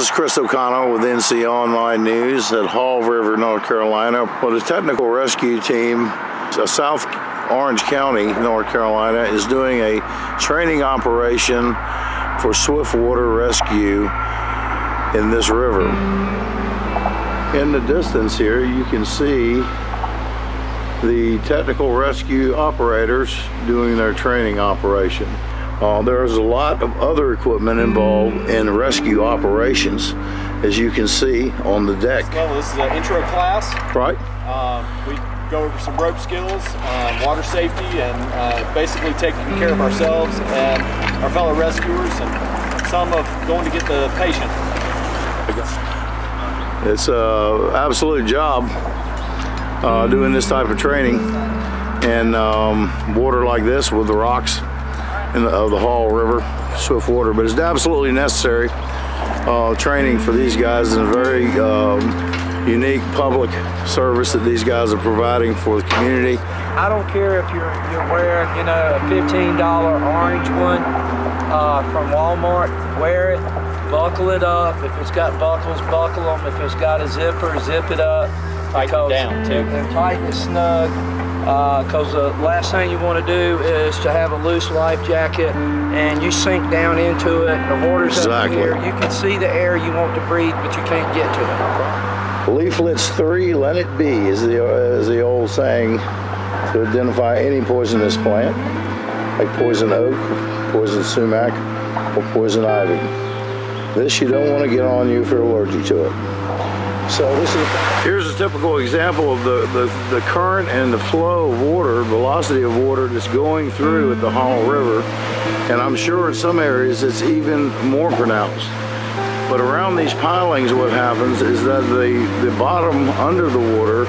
is Chris O'Connell with NC Online News at Hall River, North Carolina. Well, the technical rescue team, South Orange County, North Carolina, is doing a training operation for swift water rescue in this river. In the distance here, you can see the technical rescue operators doing their training operation. There's a lot of other equipment involved in rescue operations, as you can see on the deck. Well, this is an intro class. Right. We go over some rope skills, water safety, and basically taking care of ourselves and our fellow rescuers, and some of going to get the patient. It's an absolute job doing this type of training and water like this with the rocks of the Hall River, swift water. But it's absolutely necessary training for these guys, and a very unique public service that these guys are providing for the community. I don't care if you're wearing, a $15 orange one from Walmart. Wear it, buckle it up. If it's got buckles, buckle them. If it's got a zipper, zip it up. Tighten it down too. And tighten it snug. Because the last thing you want to do is to have a loose life jacket and you sink down into it. The water's up here. You can see the air you want to breathe, but you can't get to it. Leaflets 3, let it be, is the old saying to identify any poisonous plant, like poison oak, poison sumac, or poison ivy. This you don't want to get on you if you're allergic to it. So here's a typical example of the current and the flow of water, velocity of water that's going through at the Hall River. And I'm sure in some areas it's even more pronounced. But around these pilings, what happens is that the bottom under the water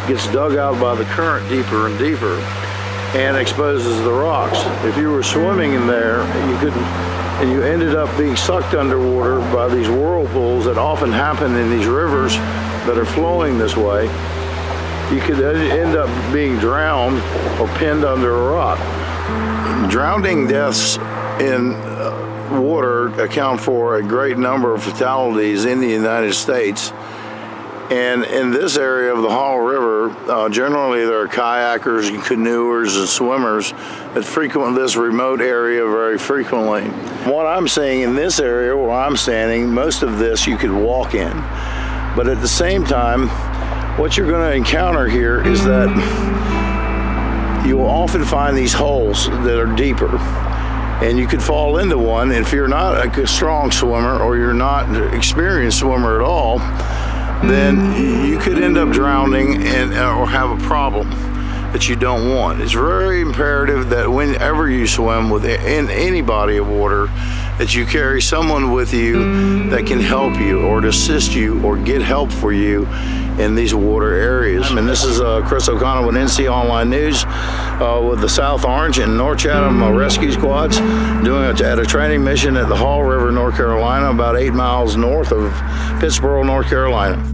gets dug out by the current deeper and deeper and exposes the rocks. If you were swimming in there, and you ended up being sucked underwater by these whirlpools that often happen in these rivers that are flowing this way, you could end up being drowned or pinned under a rock. Drowning deaths in water account for a great number of fatalities in the United States. And in this area of the Hall River, generally there are kayakers and canoers and swimmers that frequent this remote area very frequently. What I'm seeing in this area where I'm standing, most of this you could walk in. But at the same time, what you're going to encounter here is that you will often find these holes that are deeper. And you could fall into one if you're not a strong swimmer or you're not an experienced swimmer at all. Then you could end up drowning or have a problem that you don't want. It's very imperative that whenever you swim in any body of water, that you carry someone with you that can help you or to assist you or get help for you in these water areas. And this is Chris O'Connell with NC Online News with the South Orange and North Chatham Rescue Squads doing it at a training mission at the Hall River, North Carolina, about 8 miles north of Pittsboro, North Carolina.